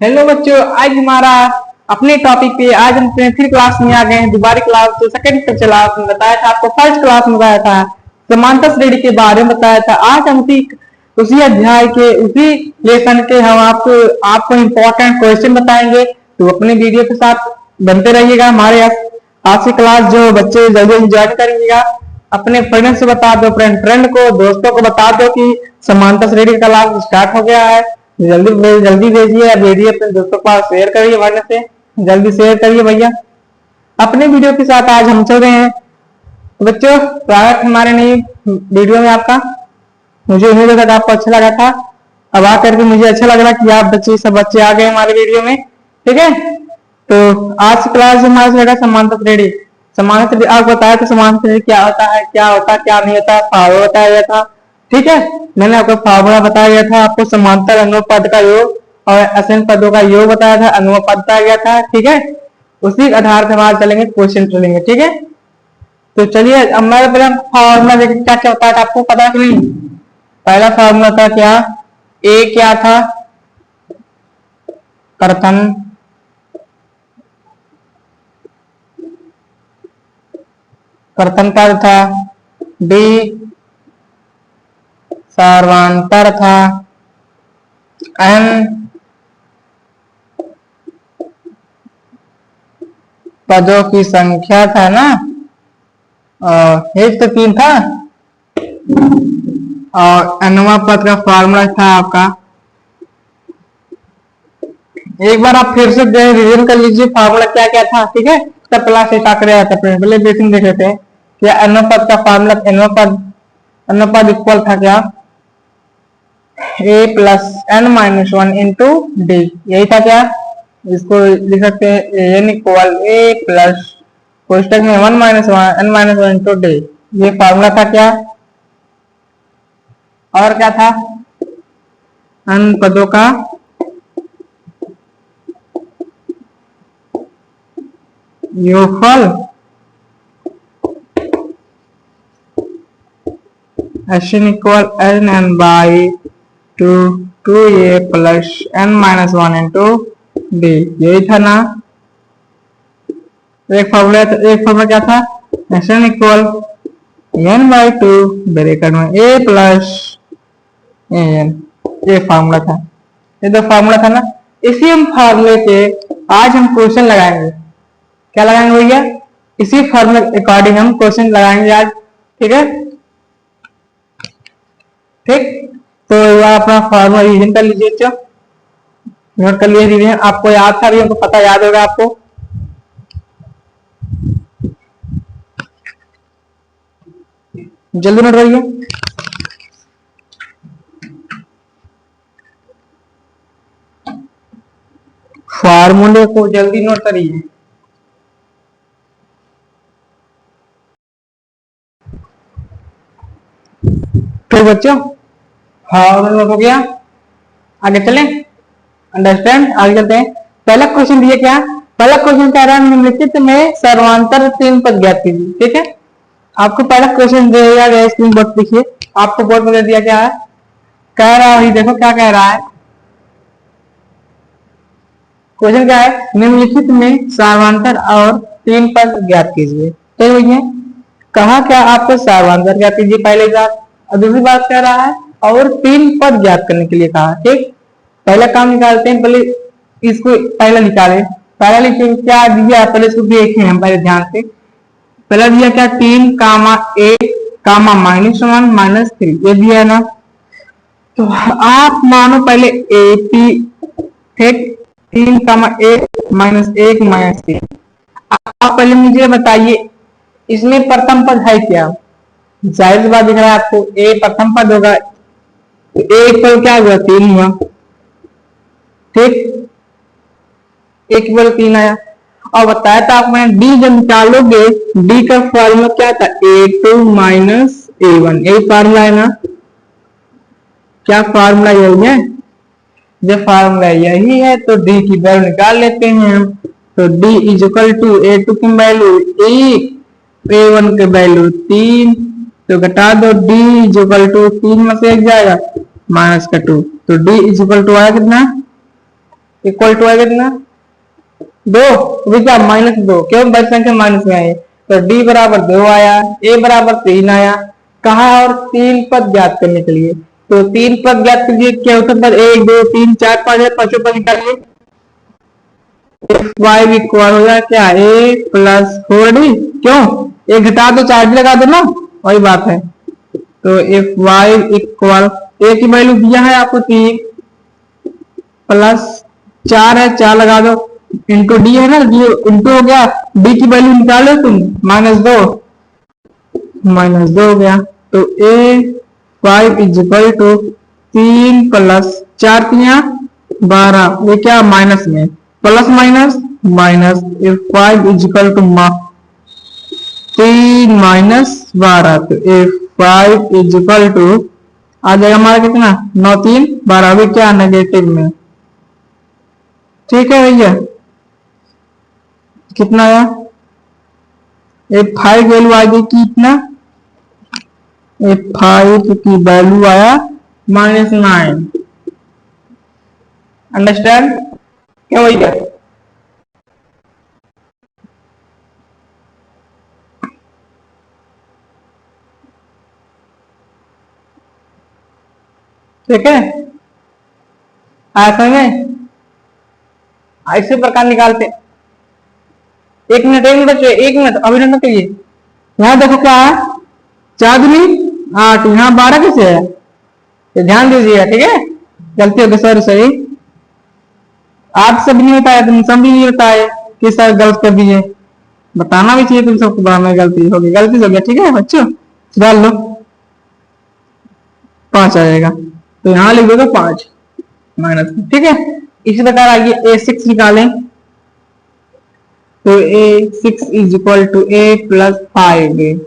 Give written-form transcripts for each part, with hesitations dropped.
Hello बच्चों, आज हमारा अपने टॉपिक पे आज हम फिर क्लास में आ गए हैं। दोबारा क्लास तो सेकंड क्लास में बताया था आपको, फर्स्ट क्लास में बताया था समांतर श्रेणी के बारे में बताया था। आज हम उसी अध्याय के उसी लेसन के हम आपको इम्पोर्टेंट क्वेश्चन बताएंगे। तो अपने वीडियो के साथ बनते रहिएगा। हमारे आज की क्लास जो बच्चे जल्दी ज्वाइन करिएगा, अपने फ्रेंड से बता दो, फ्रेंड को, दोस्तों को बता दो कि समांतर श्रेणी का क्लास स्टार्ट हो गया है। जल्दी भेजिए वीडियो अपने दोस्तों के पास शेयर करिए, भाई से जल्दी शेयर करिए भैया। अपने वीडियो के साथ आज हम चल रहे हैं। तो बच्चों, स्वागत हमारे नई वीडियो में आपका। मुझे उम्मीद है कि आपको अच्छा लगा था। अब आकर के मुझे अच्छा लग रहा कि आप सब बच्चे आ गए हमारे वीडियो में। ठीक है, तो आज की क्लास हमारे रहेगा समांतर श्रेणी। समांतर श्रेणी आपको बताया था समांतर श्रेणी क्या होता है, क्या नहीं होता, फार्मूला बताया था। ठीक है, मैंने आपको फार्मूला बताया गया था, आपको समांतर अनुपात का योग और असंख्य पदों का योग बताया था, अनुपात बताया गया था। ठीक है, उसी आधार पर हमारे चलेंगे, क्वेश्चन चलेंगे। ठीक है, तो चलिए अब मैं पहले फार्मूला देखिए क्या क्या होता है, आपको पता है कि नहीं। पहला फार्मूला था क्या, ए क्या था, कर्तन, कर्तन का था, डी सर्वांतर था, एन पदों की संख्या था ना, एक तो 3 था, और एनवा पद का फार्मूला था आपका। एक बार आप फिर से रिवीजन कर लीजिए फार्मूला क्या क्या था। ठीक है, तब क्लास स्टार्ट कर पहले बेसिक देख लेते हैं। क्या अनुपात का फार्मूला, अनुपात इक्वल था क्या, a plus N minus 1 into d, यही था क्या। इसको लिख सकते हैं एन इक्वल ए प्लस कोष्टक में 1 minus 1 n minus 1 into d, ये फार्मूला था क्या। और क्या था, अन पदों का योगफल n equal n n by 2a plus N minus 1 into d, यही था ना। एक फॉर्मूला क्या था, n equal n by 2 bracket में a प्लस एन, ये फार्मूला था। ये तो फार्मूला था ना। इसी हम फार्मूले के आज हम क्वेश्चन लगाएंगे। क्या लगाएंगे भैया, इसी फार्मूले अकॉर्डिंग हम क्वेश्चन लगाएंगे आज। ठीक है, ठीक, तो अपना फार्मूला रिवीजन कर लीजिए, बच्चों नोट कर लीजिए। रिवीजन आपको याद था, अभी हमको पता याद होगा आपको। जल्दी नोट करिए। फार्मूले को जल्दी नोट करिए। तो बच्चों फार्मूला नोट हो गया, आगे चलें। अंडरस्टैंड, आगे चलते हैं। पहला क्वेश्चन दिया क्या, पहला क्वेश्चन कह रहा है निम्नलिखित में सर्वांतर 3 पद ज्ञात कीजिए। ठीक है, आपको पहला क्वेश्चन दिया गया, स्क्रीन बोर्ड देखिए, आपको बोर्ड में दिया क्या है, कह रहा है, देखो क्या कह रहा है। क्वेश्चन क्या है, निम्नलिखित में सर्वांतर और 3 पद ज्ञात कीजिए। तो भैया कहा क्या, आपको सर्वांतर ज्ञात कीजिए पहले बात, और दूसरी बात कह रहा है और 3 पद ज्ञात करने के लिए कहा। ठीक, पहला काम निकालते हैं, पहले इसको पहला निकाले। पहला लिखिए क्या दिया, पहले इसको देखें हम पहले ध्यान से। पहला दिया क्या, 3 कामा 1 कामा माइनस 1 माइनस 3, ये दिया है ना। तो आप मानो पहले ए पी, ठीक, 3 कामा 1 माइनस 1 माइनस 3। आप पहले मुझे बताइए इसमें प्रथम पद है क्या। जाहिर सी बात दिख रहा है आपको, ए प्रथम पद होगा, तो एक पद क्या हुआ, 3 हुआ। ठीक, 1 बल 3 आया। और बताया था आप, मैंने डी जब निकालोगे, डी का फॉर्मूला क्या था, a2 माइनस a1, यही फार्मूला है ना। क्या फार्मूला यही है, जब फार्मूला यही है तो डी की वैल्यू निकाल लेते हैं हम। तो D is equal to a2 की वैल्यू 1, a1 की वैल्यू 3, तो घटा दो, डी इज इक्वल टू 3 में से 1 जाएगा माइनस का 2, तो डी इज इक्वल टू आया कितना इक्वल टू आएगा कितना, 2, विद -2, क्यों बड़ी संख्या माइनस में आई, तो डी बराबर 2 आया, ए बराबर 3 आया। कहा और 3 पद ज्ञात करने के लिए, तो 3 पद ज्ञात के लिए क्या होता है, 1 2 3 4 5 है, पांचों पद निकालिए। फाइव इक्वल हो जाए क्या, ए प्लस 4d, क्यों एक घटा दो 4 लगा दो ना, वही बात है। तो एफ वाई इक्वल, ए की वैल्यू दिया है आपको 3 प्लस 4 है, 4 लगा दो, इंटू डी है ना, डी इंटू हो गया, डी की वैल्यू निकालो तुम, -2 हो गया। तो a 5 is equal to 3 plus 4 12, ये क्या माइनस में, plus minus minus, a 5 is equal to 3 minus 12, तो ए 5 इज इक्वल टू आ जाएगा हमारा कितना, 9 3 12, अभी क्या नेगेटिव में, ठीक है भैया। कितना आया, ए 5 वैल्यू आ गई कितना, ए 5 की वैल्यू आया -9, अंडरस्टैंड क्या भैया। ठीक है, समझे, ऐसे प्रकार निकालते। 1 मिनट अभी ना करिए, यहाँ देखो क्या है, 4 दूनी 8, यहाँ 12 कैसे है, तो ध्यान दीजिएगा, ठीक है। गलती हो गई, सॉरी, आप सब नहीं बताया, तुम सब भी नहीं बताए कि सर गलत कर दिए, बताना भी चाहिए तुम सबको, बाद में गलती हो गया, ठीक है बच्चों, डाल लो 5 आ जाएगा, तो यहाँ लिख दोगे 5 माइनस, ठीक है। इसी प्रकार आगे A6 निकालें, तो A6 is equal to A plus 5,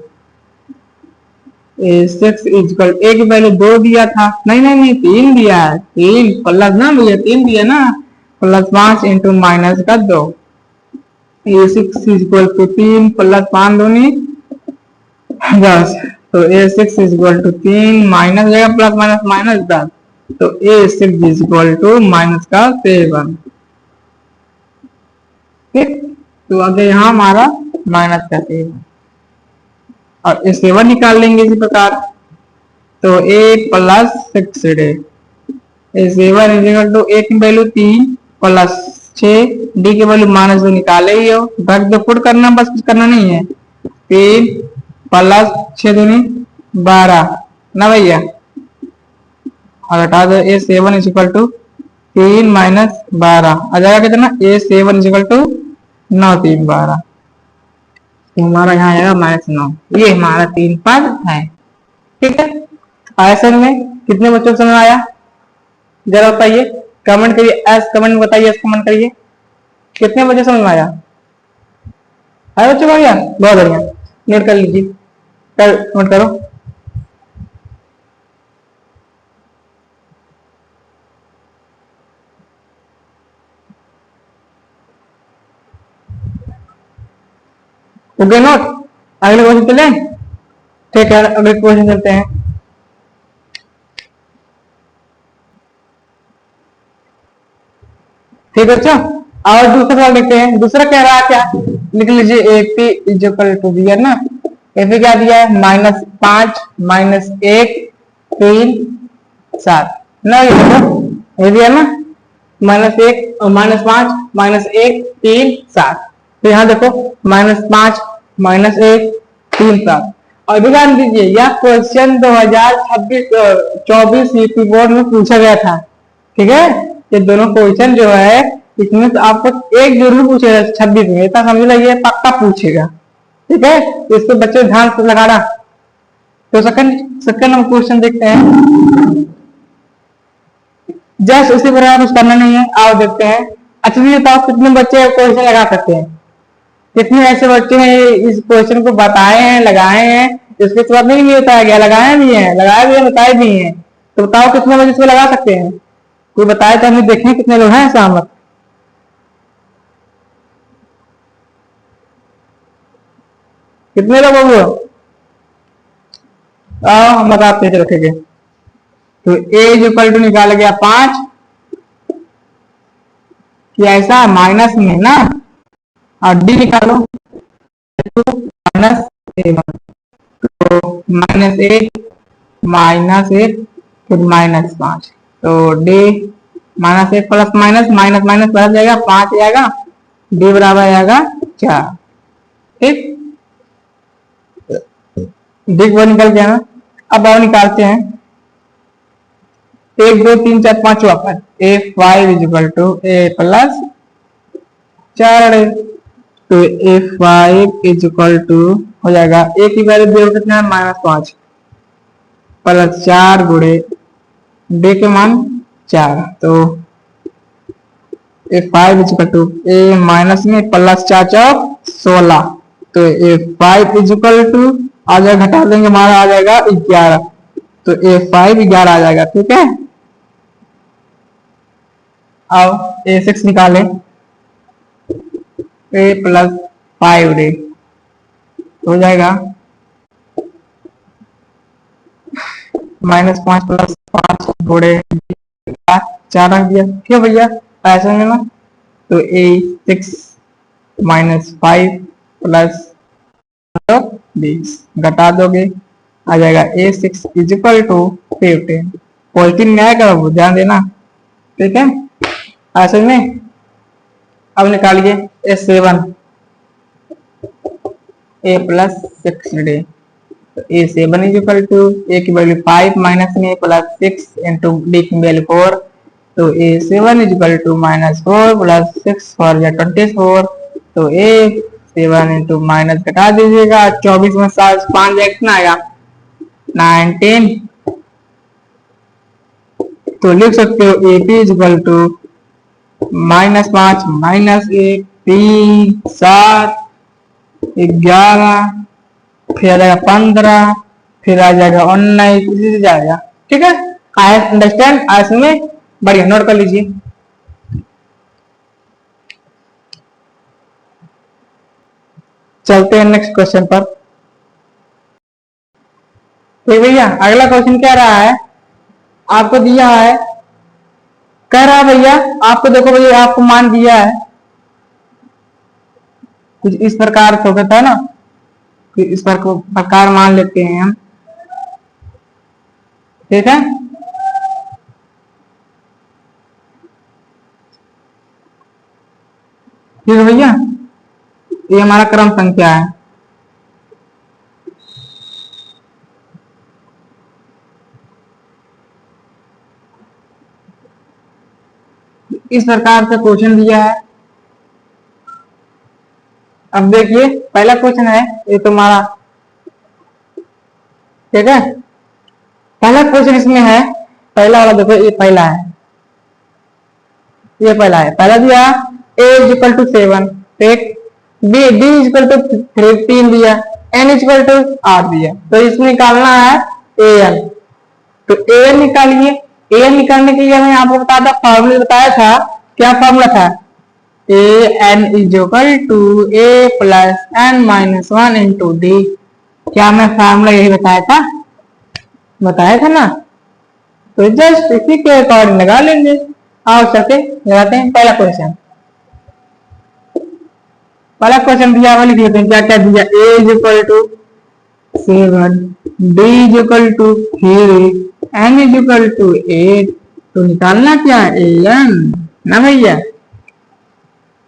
A6 is equal, A की वैल्यू 2 दिया था, नहीं 3 दिया है, 3 प्लस ना भैया, 3 दिया ना, प्लस 5 इंटू माइनस का 2, A6 is equal to 3 plus 5 दूनी 10, तो A6 is equal to 3 minus जाएगा, प्लस माइनस माइनस 10, तो A6 is equal to minus का 7, ठीक। तो आगे यहाँ हमारा माइनस का 7, और ए 7 निकाल लेंगे इसी प्रकार, तो A plus 6 D, A 7 is equal to, A की वैल्यू 3 प्लस 6, डी की वैल्यू -2 निकाले ही हो, रख दो, पुट करना, बस कुछ करना नहीं है, 3 प्लस 6 दूनी 12 ना भैया, और हटा दो, A7 is equal to 3 minus 12 आ जाएगा कितना, A7 इज इक्वल टू 9 3 12, तो हमारा यहाँ आएगा -9, ये हमारा 3 पद है, ठीक है। ऐसे में कितने बच्चों को समझ आया, जरा बताइए, कमेंट करिए, एस कमेंट बताइए, एस कमेंट करिए, कितने बच्चे समझ में आया है बच्चों, बढ़िया, बहुत बढ़िया, नोट कर लीजिए, नोट करो। ओके नोट, अगले क्वेश्चन चले, ठीक है, अगले क्वेश्चन चलते हैं। ठीक है बच्चों, और दूसरा सवाल देखते हैं, दूसरा कह रहा है क्या, लिख लीजिए, एपी इज इक्वल टू दिया ना, एपी क्या दिया है, -5 -1 3 7 ना, ये दिया ना, -1 और -5 -1 3 7, तो यहाँ देखो -5 -1 3 7, और भी ध्यान दीजिए, यह क्वेश्चन 2026-24 यूपी बोर्ड में पूछा गया था, ठीक है। ये दोनों क्वेश्चन जो है, इसमें तो आपको एक जरूर पूछेगा 26 में, इतना समझ लीजिए, पक्का पूछेगा, ठीक है। तो इसको बच्चे ध्यान से लगाना। तो सेकंड नंबर क्वेश्चन देखते हैं, जस्ट उसी प्रकार कुछ करना नहीं है, आओ देखते हैं। अच्छा ये बताओ, कितने बच्चे क्वेश्चन लगा सकते हैं, कितने ऐसे बच्चे हैं इस क्वेश्चन को बताए हैं, लगाए हैं, इसके बाद नहीं बताया गया, लगाए भी हैं, बताए भी हैं, तो बताओ कितने बच्चे इसको लगा सकते हैं, कोई बताए तो हमें देखें कितने लोग हैं सहमत, कितने लोग होंगे, हम बताते हैं, रखेंगे। तो ए इक्वल टू निकाला गया 5, कि ऐसा माइनस में ना, और डी निकालो माइनस सेवन, तो -8 फिर -5, तो D -8 plus minus minus minus plus जाएगा 5 आएगा, डी बराबर आएगा 4। ठीक, डी वो निकल गया ना। अब और निकालते हैं 1 2 3 4 5 वापस, A5 is equal to A plus 4, तो A5 इजिकल टू हो जाएगा, ए की वैल्यू दे कितना है -5 प्लस 4 गुणे डी के मान 4, तो A5 is equal to a minus में प्लस 4 चौक 16, तो A5 इजिकल टू आ जाएगा, घटा देंगे हमारा आ जाएगा 11, तो A5 11 आ जाएगा। ठीक है, अब A6 निकालें, A प्लस 5 डी हो जाएगा -5 प्लस 5 गुणे 4 रख दिया। क्यों भैया ऐसा है ना, तो A6 -5 प्लस 20 घटा दोगे आ जाएगा A6 इजिकल टू 15, पॉजिटिव में आएगा, ध्यान देना। ठीक है, ऐसे में अब निकालिए A7 A प्लस 6 डी, तो A7 इजिकल टू ए की वैल्यू 5 माइनस में प्लस 6 इंटू डी की वैल्यू 4, तो A7 इजिकल टू -4 प्लस 6 4 या 24, तो A7 इंटू माइनस घटा दीजिएगा, 24 में 7 5 कितना आएगा 19, तो लिख सकते हो AP इजिकल टू -5 -1 3 7 11, फिर आ जाएगा 15, फिर आ जाएगा 19, इसी से जाएगा। ठीक है, आई अंडरस्टैंड, ऐसे में बढ़िया नोट कर लीजिए। चलते हैं नेक्स्ट क्वेश्चन पर। ठीक भैया, अगला क्वेश्चन क्या रहा है, आपको दिया है, कह रहा है भैया आपको, देखो भैया आपको मान दिया है कुछ इस प्रकार से होता है ना, कि इस प्रकार मान लेते हैं हम। ठीक है, ठीक है भैया, ये हमारा क्रम संख्या है। इस प्रकार से क्वेश्चन दिया है। अब देखिए पहला क्वेश्चन है ये तुम्हारा। ठीक है, पहला क्वेश्चन इसमें है, पहला वाला देखो, ये पहला है, ये पहला है, पहला दिया A इजिकल टू 7, ठीक, B D इजिकल टू 3 दिया, N इजिकल टू 8 दिया, तो इसमें निकालना है AN, तो AN निकालिए। AN निकालने के लिए मैं आपको बताया था, फॉर्मूला बताया था, क्या फॉर्मूला था, AN is equal to A plus N minus 1 into d, क्या मैं फॉर्मूला यही बताया था ना, तो जस्ट इसी के अकॉर्डिंग लगा लेंगे। आओ चलते लगाते हैं पहला क्वेश्चन। पहला क्वेश्चन दिया हुआ लिख लेते हैं, क्या क्या दिया, A is equal to 7, D is equal to 3, N is equal to 8, तो निकालना क्या है AN ना भैया।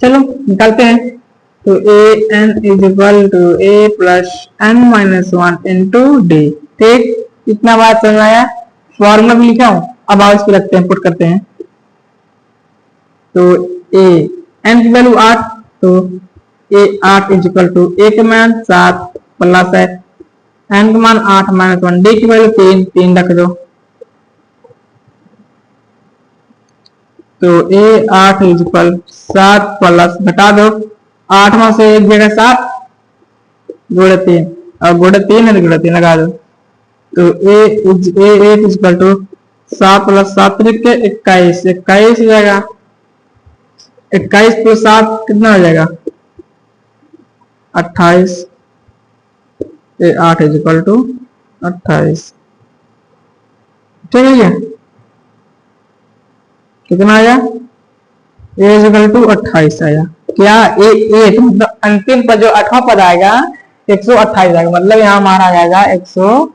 चलो निकालते हैं, तो AN is equal to A plus N minus 1 into d. ठीक, इतना बात समझ आया, फॉर्मूला भी लिखा हूं, अब आओ इसको रखते हैं, पुट करते हैं, तो A N की वैल्यू 8, तो A 8 इजिकल टू A के मान 7 प्लस है N का मान 8 माइनस 1, D की वैल्यू 3 रख दो, तो A 8 इजिकल 7 प्लस घटा दो, 8 में से एक जगह 7 गुणे 3, और गुणे 3 है तो गुणे 3 लगा दो, तो A 8 इजिकल टू 7 प्लस 7 के 21, 21 हो जाएगा, 21 प्लस 7 कितना हो जाएगा 28, A 8 इजिकल टू 28। ठीक है, कितना आया ए इक्वल टू 28 आया क्या, ए तो मतलब अंतिम पर जो 8वां पद आएगा 128 आएगा, मतलब यहाँ हमारा आ जाएगा 128,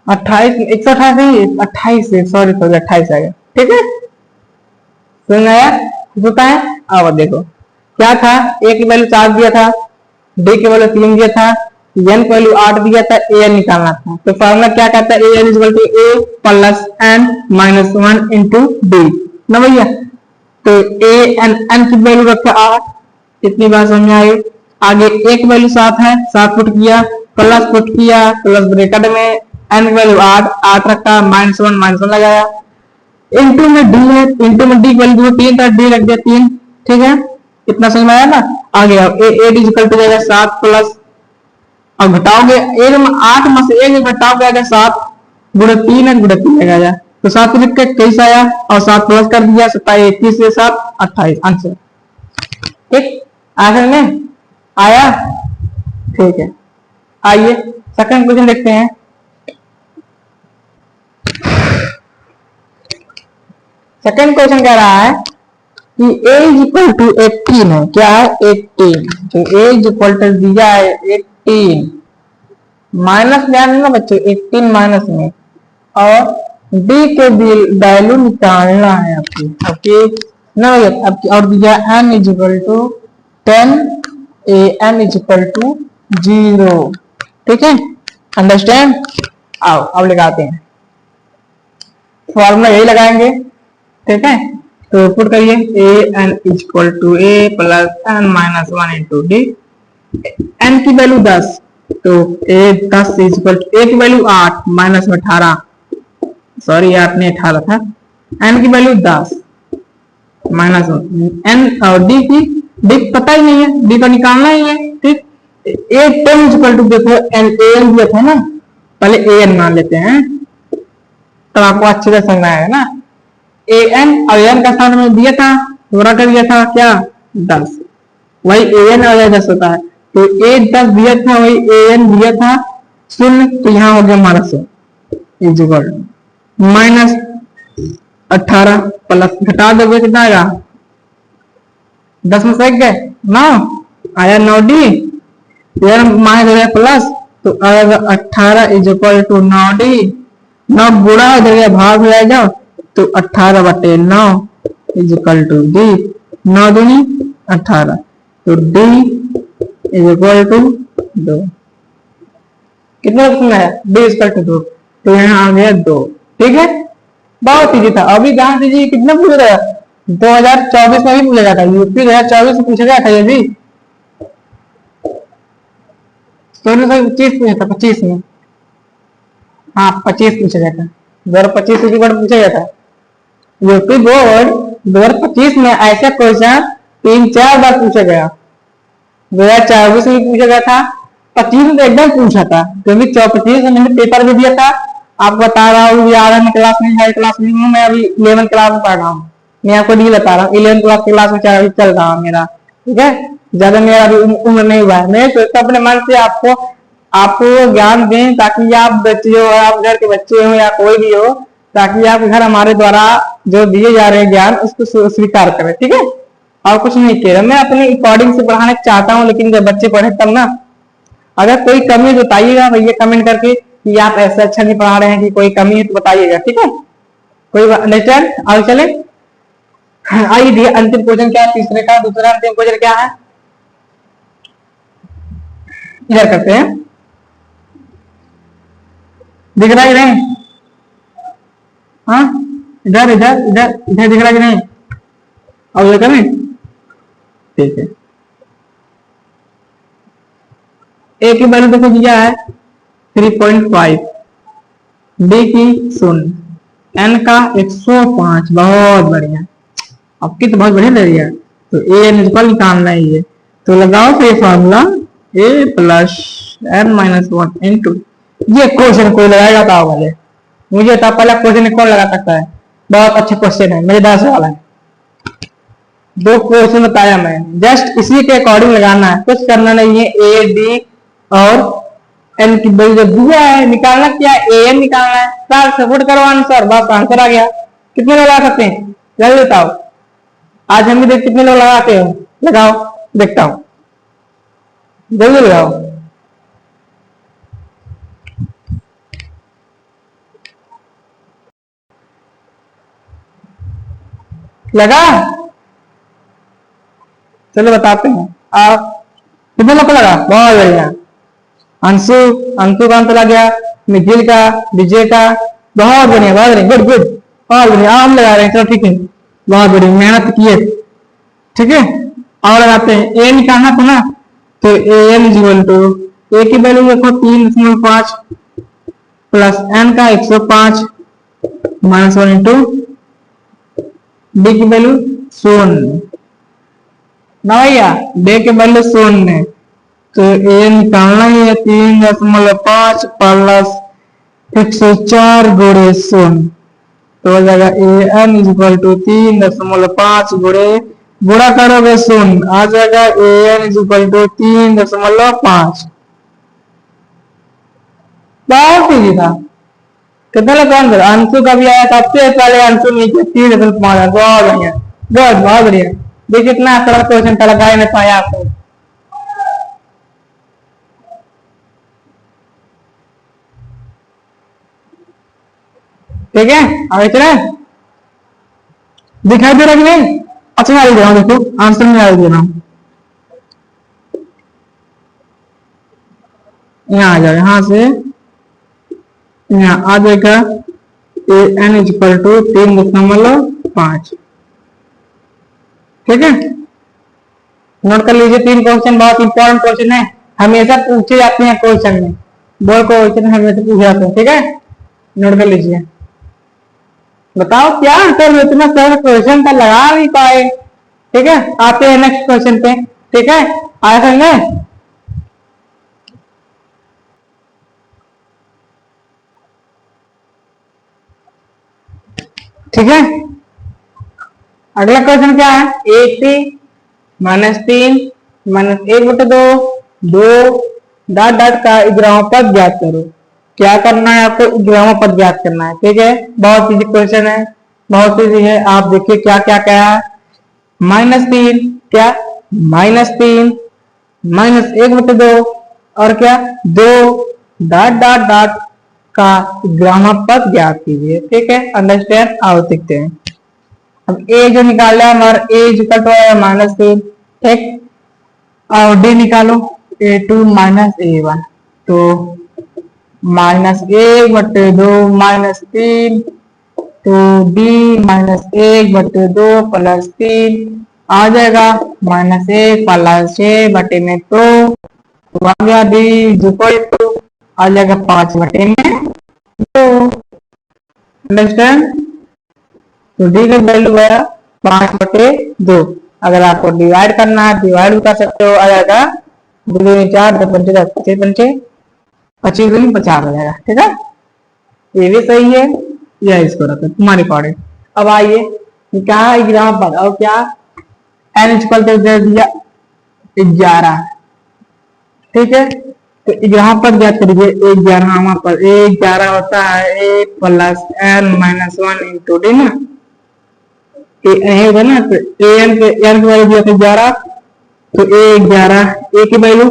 128 नहीं 28, सॉरी सॉरी 28 आएगा। ठीक है, समझ आया होता है। अब देखो क्या था, ए की वैल्यू 4 दिया था, डी की वैल्यू 3 दिया था, एन की वैल्यू 8 दिया था, ए एन निकालना था। तो फॉर्मूला क्या कहता है, A N equal to A plus N minus 1 into D ना भैया। तो ए एन की वैल्यू रखा 8, इतनी बात समझ में आई। आगे एक वैल्यू 7 है, 7 पुट किया, प्लस ब्रैकेट में एन की वैल्यू 8 रखा, -1 लगाया, इंटू में डी है, इंटू में डी की वैल्यू 3 था, डी रख दिया 3। ठीक है, इतना समझ में आया ना। आगे ए इक्वल टू जाएगा 7 प्लस, अब घटाओगे ए में 8 में से 1 घटाओगे आएगा 7 गुणे 3 है, गुणे 3 लगाया तो 7 लिख के 21 आया, और 7 प्लस कर दिया 27, 21 से 7 28 आंसर। ठीक, आंसर में आया। ठीक है, आइए सेकंड क्वेश्चन देखते हैं। सेकंड क्वेश्चन कह रहा है कि a इक्वल टू 18 है, क्या है 18, तो a इक्वल टू दिया है 18, माइनस ध्यान देना बच्चों 18 माइनस में, और d के वैल्यू निकालना है आपकी ना आपकी, और दिया n equal to 10, a n equal to 0। ठीक है, अंडरस्टैंड। आओ अब लगाते हैं फॉर्मूला, यही लगाएंगे। ठीक है, तो पुट करिए A N equal to A plus N minus 1 into D. N की वैल्यू 10, तो ए 10 इक्वल टू ए की वैल्यू 8 माइनस में 18, सॉरी 8 नहीं 18 था, एन की वैल्यू 10 माइनस एन, और डी पता ही नहीं है, डी को निकालना ही है। ठीक, ए 10 इक्वल टू देखो एन ए एन दिया था ना, पहले ए एन मान लेते हैं तो आपको अच्छे से समझ आएगा ना। ए एन और एन का स्थान में दिया था, पूरा कर दिया था क्या 10, वही ए एन और 10 होता है। तो ए 10 दिया था, वही ए एन दिया था 0, तो यहाँ हो गया हमारा 100 इक्वल माइनस 18 प्लस घटा दोगे कितना आएगा, 10 में से गए 9 आया, 9 डी माइनस हो गया प्लस, तो आएगा 18 इक्वल टू 9 डी, 9 बुरा हो जाएगा भाग हो जाएगा, तो 18/9 इक्वल टू डी, 9 दूनी 18, तो डी इक्वल टू 2। कितना ऑप्शन है, डी इक्वल टू 2, तो यहाँ आ गया 2। ठीक है, बहुत इजी था। अभी ध्यान दीजिए कितना पूछा था, 2024 में भी पूछा गया था, यूपी 2024 में पूछा गया था ये भी, 25 पूछा था, 25 में, हाँ 25 पूछा गया था, 2025 की बार पूछा गया था। यूपी बोर्ड 2025 में ऐसा क्वेश्चन 3-4 बार पूछा गया, 2024 में पूछा गया था, 25 में तो एकदम पूछा था, क्योंकि 25 में मैंने पेपर भी दिया था। आपको बता रहा हूँ 11वीं क्लास में, हाई क्लास में हूँ मैं, अभी 11th क्लास में पढ़ रहा हूँ, मैं आपको नहीं बता रहा हूँ, 11th क्लास की क्लास में चल रहा हूँ मेरा। ठीक है, ज्यादा मेरा अभी उम्र नहीं हुआ है, मैं सोचता अपने मन से आपको ज्ञान दें, ताकि आप बच्चे हो, आप घर के बच्चे हो या कोई भी हो, ताकि आप घर हमारे द्वारा जो दिए जा रहे हैं ज्ञान उसको स्वीकार करें। ठीक है, और कुछ नहीं कह रहा, मैं अपने अकॉर्डिंग से पढ़ाना चाहता हूँ, लेकिन जब बच्चे पढ़े तब ना। अगर कोई कमी बताइएगा भैया कमेंट करके कि आप ऐसा अच्छा नहीं पढ़ा रहे हैं, कि कोई कमी है तो बताइएगा। ठीक है, कोई अंडरस्टैंड। आगे चले, आइए अंतिम क्वेश्चन क्या है, तीसरे का दूसरा अंतिम क्वेश्चन क्या है, इधर करते हैं, दिख रहा है नहीं, हाँ इधर इधर इधर इधर दिख रहा है कि नहीं, अब करें। ठीक है, ए की वैल्यू देखो दिया है 3.5, डी की 0, एन का 105, बहुत बढ़िया, आपकी तो बहुत बढ़िया लग रही है। तो ए एन इक्वल निकालना है ये, तो लगाओ फिर फॉर्मूला ए प्लस एन माइनस 1 इंटू, ये क्वेश्चन कोई लगाएगा था वाले, मुझे था पहला क्वेश्चन कौन लगा सकता है, बहुत अच्छा क्वेश्चन है, मजेदार सवाल है। 2 क्वेश्चन बताया मैं, जस्ट इसी के अकॉर्डिंग लगाना है, कुछ करना नहीं है। ए डी और एन की वैल्यू जो दिया है निकालना, क्या ए एन निकालना है, सर सपोर्ट करो आंसर, बस आंसर आ गया। कितने लगा सकते हैं जल्दी बताओ, आज हम भी देख कितने लोग लगाते हो, लगाओ देखता हूं, जल्दी लगाओ। लगा, चलो बताते हैं। आप कितने लोग को लगा? बहुत बढ़िया। अंशु, अंशु का अंत लग गया, निखिल का, विजय का, बहुत बढ़िया, बहुत बढ़िया, गुड गुड, बहुत बढ़िया। हम लगा रहे हैं, चलो ठीक है, बहुत बढ़िया, मेहनत किए, ठीक है। और लगाते हैं, ए निकालना था ना, तो a N equal to, A की वैल्यू देखो 3.5 प्लस एन का 105 माइनस 1 इंटू डी की वैल्यू 0 ना भैया, डी की वैल्यू 0, तो ए निकालना ही है 3.5 प्लस 104 गुणे 0, तो हो जाएगा ए एन इक्वल टू 3.5 गुणे, गुणा करोगे 0 आ जाएगा, ए एन इक्वल टू 3.5। बहुत इजी था। कितना लगा आंसर? अंशु का भी आया, सबसे पहले अंशु नीचे 3.5, बहुत बढ़िया, गुड, बहुत बढ़िया। देखिए कितना सरल क्वेश्चन था, लगा ही नहीं पाया आपको। ठीक है, आगे चले, दिखाई दे रहा कि नहीं? अच्छा मैं दे रहा हूँ, देखो आंसर में आ दे रहा हूँ, यहाँ आ जाओ, यहाँ से यहाँ आ जाएगा, ए एन इक्वल टू 3.5, ठीक है। नोट कर लीजिए, 3 क्वेश्चन बहुत इंपॉर्टेंट क्वेश्चन है, हमेशा पूछे जाते हैं क्वेश्चन में, बोर्ड क्वेश्चन हमेशा पूछे जाते हैं, ठीक है, नोट कर लीजिए। बताओ क्या आंसर, इतना सरल क्वेश्चन था, लगा नहीं पाए, ठीक है। आते हैं नेक्स्ट क्वेश्चन पे, ठीक है, आया समझ, ठीक है। अगला क्वेश्चन क्या है, 80 माइनस 3 माइनस 1/2 2 डॉट डॉट का ग्राम पद ज्ञात करो। क्या करना है आपको? ग्राम पद ज्ञात करना है, ठीक है। बहुत इजी क्वेश्चन है, बहुत इजी है। आप देखिए क्या क्या क्या है, -3 क्या, -3 माइनस 1/2 और क्या 2 डॉट डॉट डॉट का ग्राम पद ज्ञात कीजिए, ठीक है। अंडरस्टैंड, आओ देखते हैं। अब ए जो निकाला है हमारा, ए इक्वल टू है -3, ठीक। और डी निकालो, A2 माइनस A1, तो -1/2 -3, तो डी -1/2 प्लस 3 आ जाएगा, -1 प्लस 6/2, तो आ गया डी इक्वल टू आ जाएगा 5/2। अंडरस्टैंड, तो डी का वैल्यू है 5/2। अगर आपको डिवाइड करना है, डिवाइड भी कर सकते हो, आ जाएगा 2 4 10 पंचे 10 6 पंचे 25 50 हो जाएगा, ठीक है। ये भी सही है, यह इसको रखो तुम्हारे अकॉर्डिंग। अब आइए कहा एग्जाम पर, और क्या एन इक्वल टू दे दिया 11, ठीक है। तो यहाँ पर ज्ञात करिए 11 पर, 11 होता है A plus N minus 1 into D ना, होगा ना, तो ए एन के वैल्यू दिया था 11, तो ए11 ए की वैल्यू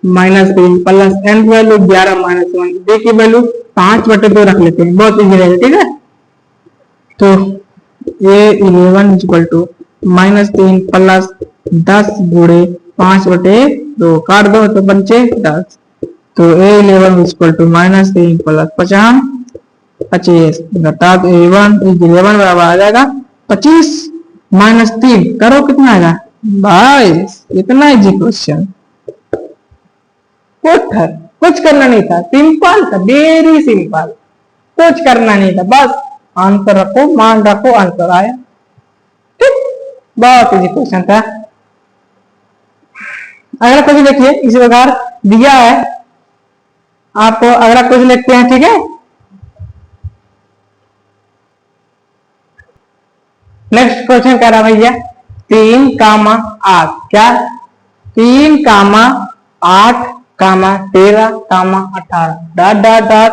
-3 प्लस एन की वैल्यू 11 माइनस 1, डी की वैल्यू 5/2 रख लेते हैं, बहुत इजी रहेगा, ठीक है। तो A11 इक्वल टू -3 प्लस 10 गुणे 5/2, काट दो तो पंचे 10, तो A11 इक्वल टू -3 प्लस 50 25, अर्थात A11 बराबर आ जाएगा 25 माइनस 3 करो कितना आएगा 22। इतना इजी क्वेश्चन, कुछ करना नहीं था, सिंपल था, वेरी सिंपल, कुछ करना नहीं था, बस आंसर रखो, मान रखो, आंसर आया, ठीक। बहुत इजी क्वेश्चन था। अगला क्वेश्चन देखिए, इसी प्रकार दिया है आपको, अगला क्वेश्चन देखते हैं, ठीक है। नेक्स्ट क्वेश्चन कह रहा भैया 3,8 क्या, 3,8, 13, 18 डॉट डॉट डॉट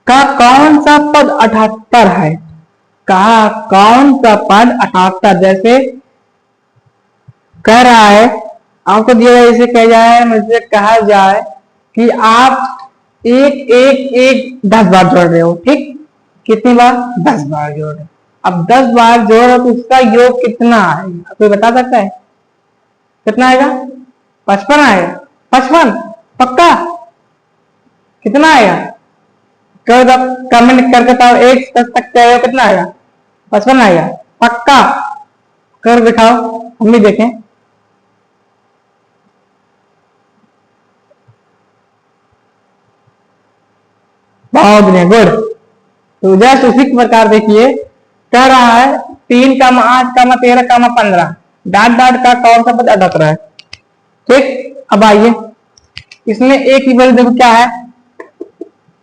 का कौन सा पद 78 है, कहा कौन सा पद 78 जैसे कह रहा है, आपको दिया जाए इसे कह जाए, मुझे कहा जाए कि आप एक एक एक 10 बार जोड़ रहे हो, ठीक, कितनी बार? 10 बार जोड़ रहे हो। अब 10 बार जोड़ रहे हो तो उसका योग कितना आएगा, कोई बता सकता है? कितना आएगा? 55 आएगा। 55 पक्का? कितना आएगा? कमेंट करके बताओ, 1 से 10 तक क्या कितना आएगा? 55 आएगा पक्का? कर दिखाओ, हम भी देखें। बहुत बढ़िया, गुड। तो जस्ट उसी प्रकार देखिए, कह रहा है 3 का 8 का 13 का 15 डाट डाट का कौन सा पद अटक रहा है, ठीक। अब आइए इसमें ए की वैल्यू देखो क्या है,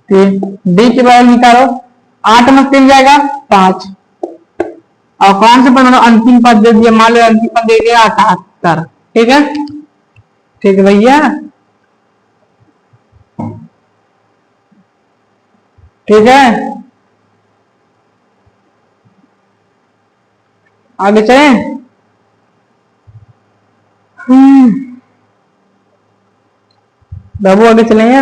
3, डी की वैल्यू निकालो, 8 में 3 जाएगा 5, और कौन सा पद अंतिम पद दे दिया, मान लो अंतिम पद दे दिया 78, ठीक है, ठीक है भैया, ठीक है। आगे चलें। बाबू आगे चलेंगे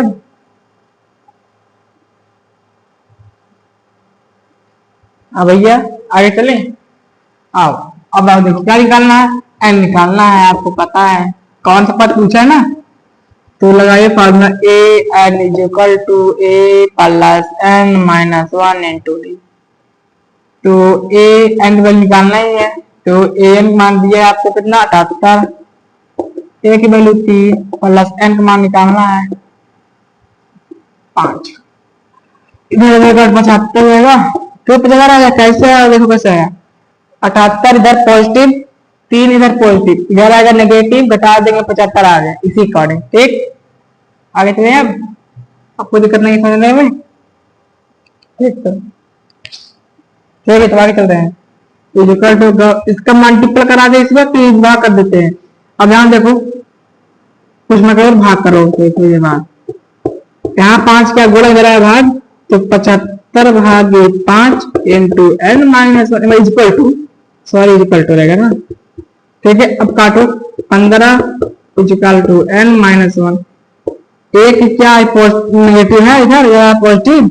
अब भैया आगे चलें। आओ, अब आप देखो क्या निकालना है, एन निकालना है, आपको पता है कौन सा पद पूछा है ना, तो लगाइए formula a n is equal to A plus N minus 1 into d. तो ए एन वैल्यू निकालना ही है, तो ए एन मान दिया आपको कितना 78, ए की वैल्यू 3 प्लस एन का मान निकालना है 5, इधर 75 होगा, तो जगह आ गया, कैसे आया देखो कैसे आया, 78 इधर पॉजिटिव, 3 इधर पॉजिटिव, इधर आएगा नेगेटिव, घटा देंगे 75 आ गया, इसी अकॉर्डिंग, ठीक। आगे चले, अब आपको दिक्कत नहीं समझने में, ठीक, ठीक है, तो आगे चल रहे हैं। तो इसका मल्टीपल करा दे इस वक्त, तो भाग कर देते हैं। अब यहाँ देखो कुछ मतलब भाग करो, तो बाद यहाँ 5 क्या गुणा करा है भाग, तो 75 भागे 5 into n minus 1 equal to, sorry equal to रहेगा ना, ठीक है। अब काटो, 15 इक्वल टू एन माइनस 1, एक क्या नेगेटिव है इधर या पॉजिटिव,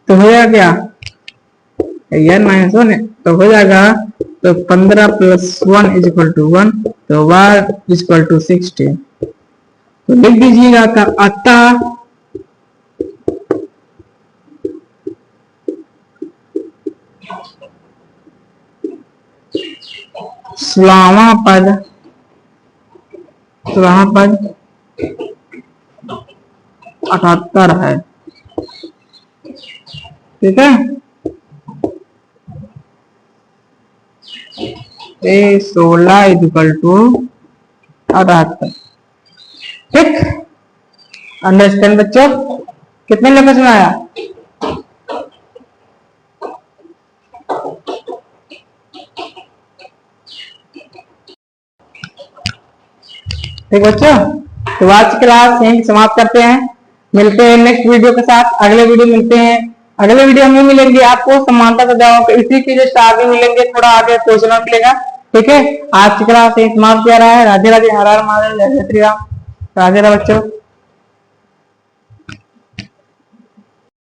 तो हो जाएगा क्या एन माइनस 1 है, तो हो जाएगा, तो 15 प्लस 1 इज इक्वल टू 1, तो y इज इक्वल टू 16, तो लिख दीजिएगा का अतः सोलहवां पद 78 है, ठीक है। ए 16 इज इक्वल टू 78, ठीक। अंडरस्टैंड बच्चों, कितने लोगों को सुनाया? ठीक बच्चों, तो आज की क्लास यहीं समाप्त करते हैं, मिलते हैं नेक्स्ट वीडियो के साथ, अगले वीडियो मिलते हैं, अगले वीडियो में मिलेंगे आपको समानता सजाओं के इसी की जस्ट आगे मिलेंगे, थोड़ा आगे क्वेश्चन मिलेगा, ठीक है। आज की क्लास यहीं समाप्त किया रहा है। राधे राधे, हर हर महादेव, जय श्री राम, राधे राधे बच्चों।